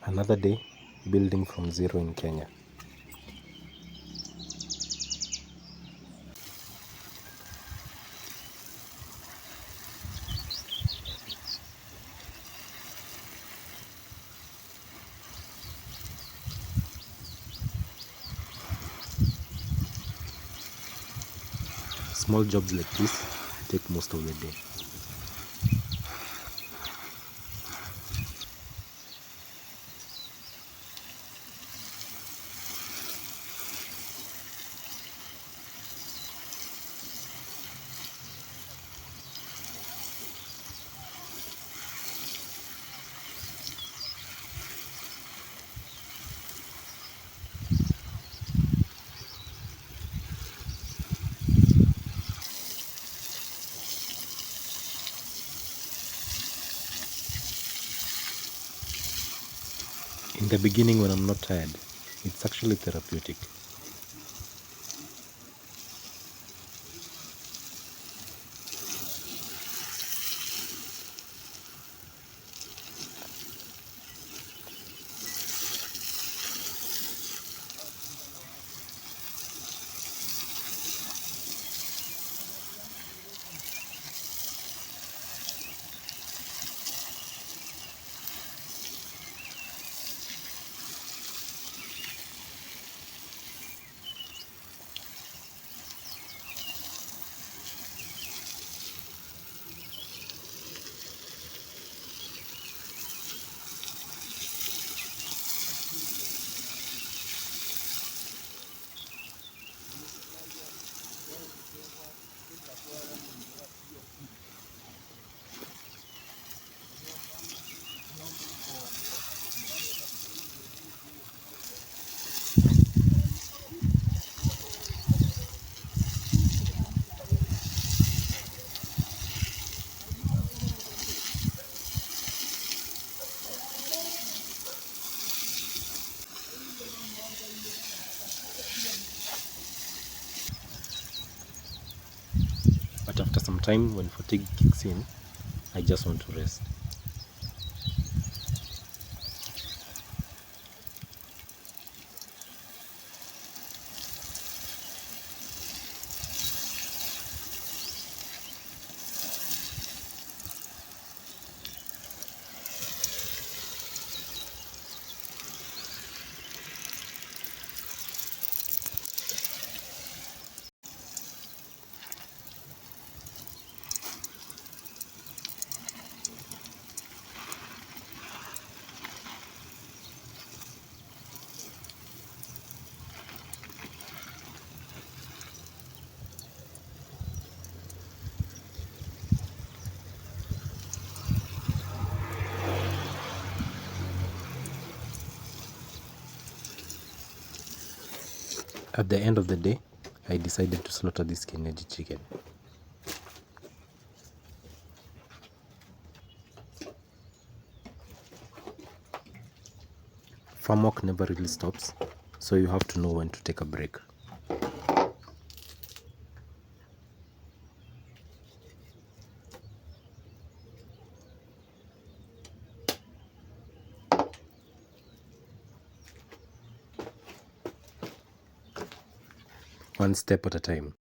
Another day building from zero in Kenya. Small jobs like this take most of the day. In the beginning, when I'm not tired, it's actually therapeutic. But after some time, when fatigue kicks in, I just want to rest. At the end of the day, I decided to slaughter this Kenya chicken. Farm work never really stops, so you have to know when to take a break. One step at a time.